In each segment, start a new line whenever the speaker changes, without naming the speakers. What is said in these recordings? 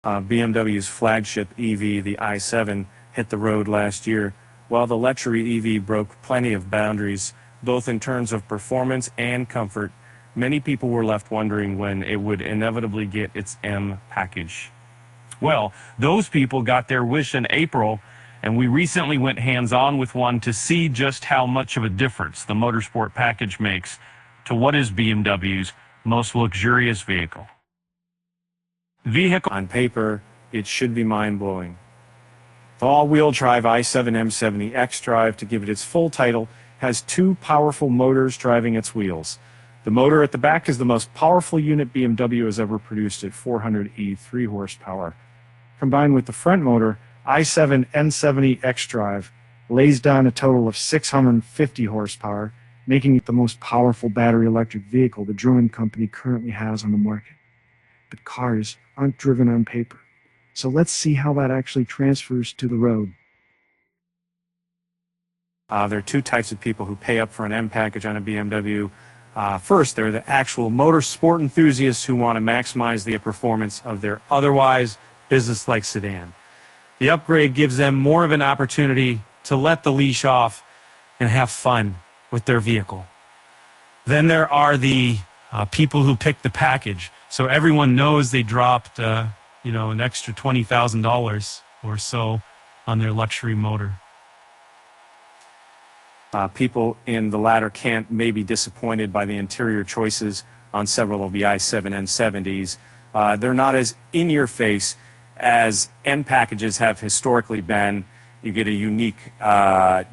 BMW's flagship EV, the i7, hit the road last year, while the luxury EV broke plenty of boundaries, both in terms of performance and comfort. Many people were left wondering when it would inevitably get its M package. Well, those people got their wish in April, and we recently went hands-on with one to see just how much of a difference the Motorsport package makes to what is BMW's most luxurious vehicle.
On paper, it should be mind-blowing. The all-wheel drive i7 M70 xDrive, to give it its full title, has two powerful motors driving its wheels. The motor at the back is the most powerful unit BMW has ever produced at 483 horsepower. Combined with the front motor, i7 M70 xDrive lays down a total of 650 horsepower, making it the most powerful battery electric vehicle the German company currently has on the market. But cars aren't driven on paper. So let's see how that actually transfers to the road.
There are two types of people who pay up for an M package on a BMW. First, there are the actual motorsport enthusiasts who want to maximize the performance of their otherwise business-like sedan. The upgrade gives them more of an opportunity to let the leash off and have fun with their vehicle. Then there are the people who pick the package, so everyone knows they dropped an extra $20,000 or so on their luxury motor. People in the latter camp may be disappointed by the interior choices on several of the i7 N70s. They're not as in-your-face as M packages have historically been. You get a unique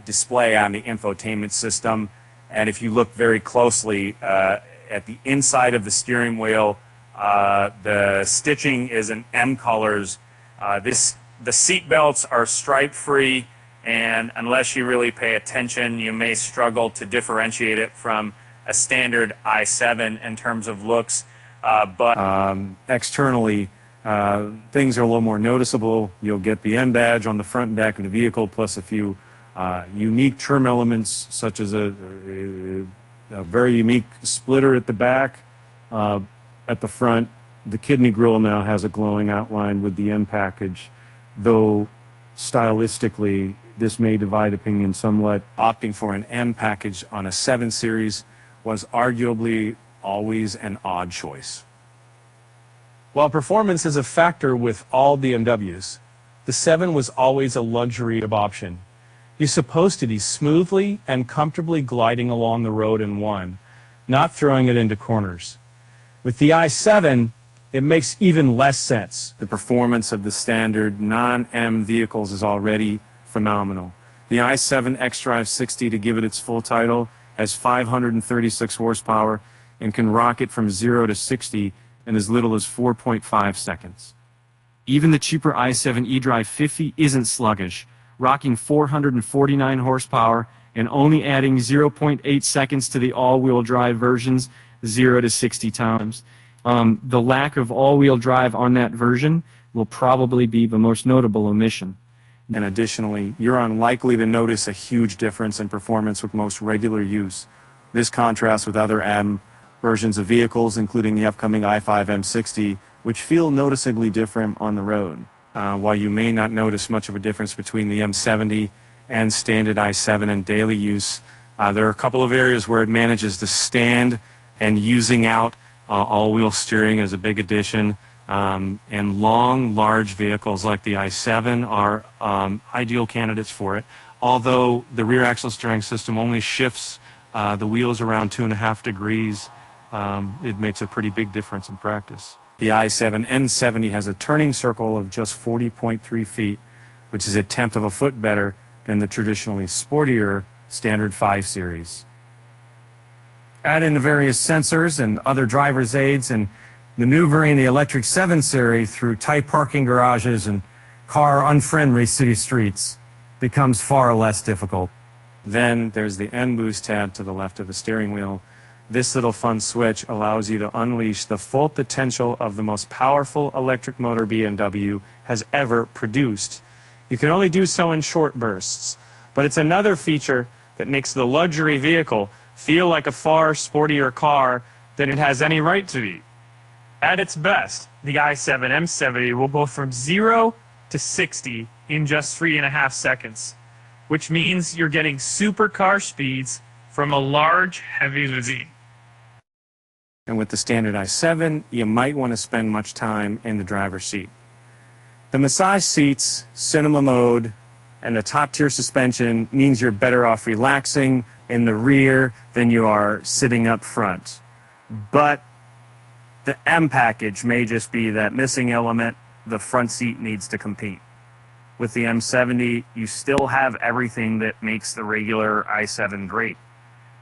display on the infotainment system, and if you look very closely at the inside of the steering wheel, the stitching is in M colors. The seat belts are stripe-free, and unless you really pay attention, you may struggle to differentiate it from a standard i7 in terms of looks. But
externally, things are a little more noticeable. You'll get the M badge on the front and back of the vehicle, plus a few unique trim elements, such as a very unique splitter at the back. At the front, the kidney grille now has a glowing outline with the M package, though stylistically this may divide opinion somewhat.
Opting for an M package on a 7 Series was arguably always an odd choice. While performance is a factor with all BMWs, the 7 was always a luxury option. You're supposed to be smoothly and comfortably gliding along the road in one, not throwing it into corners. With the i7, it makes even less sense.
The performance of the standard non-M vehicles is already phenomenal. The i7 xDrive 60, to give it its full title, has 536 horsepower and can rocket from 0 to 60 in as little as 4.5 seconds. Even the cheaper i7 eDrive 50 isn't sluggish, rocking 449 horsepower and only adding 0.8 seconds to the all-wheel drive version's 0 to 60 times. The lack of all-wheel drive on that version will probably be the most notable omission.
And additionally, you're unlikely to notice a huge difference in performance with most regular use. This contrasts with other M versions of vehicles, including the upcoming i5 M60, which feel noticeably different on the road. While you may not notice much of a difference between the M70 and standard i7 in daily use, there are a couple of areas where it manages to stand, and using out all-wheel steering is a big addition. And long, large vehicles like the i7 are ideal candidates for it. Although the rear axle steering system only shifts the wheels around 2.5 degrees, it makes a pretty big difference in practice.
The i7 N70 has a turning circle of just 40.3 feet, which is a tenth of a foot better than the traditionally sportier standard 5 Series. Add in the various sensors and other driver's aids, and maneuvering the electric 7 Series through tight parking garages and car-unfriendly city streets becomes far less difficult.
Then there's the N-Boost tab to the left of the steering wheel. This little fun switch allows you to unleash the full potential of the most powerful electric motor BMW has ever produced. You can only do so in short bursts, but it's another feature that makes the luxury vehicle feel like a far sportier car than it has any right to be.
At its best, the i7 M70 will go from 0 to 60 in just 3.5 seconds, which means you're getting supercar speeds from a large, heavy limousine.
And with the standard i7, you might want to spend much time in the driver's seat. The massage seats, cinema mode, and the top-tier suspension means you're better off relaxing in the rear than you are sitting up front. But the M package may just be that missing element the front seat needs to compete. With the M70, you still have everything that makes the regular i7 great.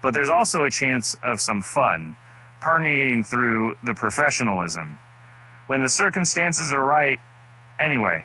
But there's also a chance of some fun, permeating through the professionalism. When the circumstances are right, anyway,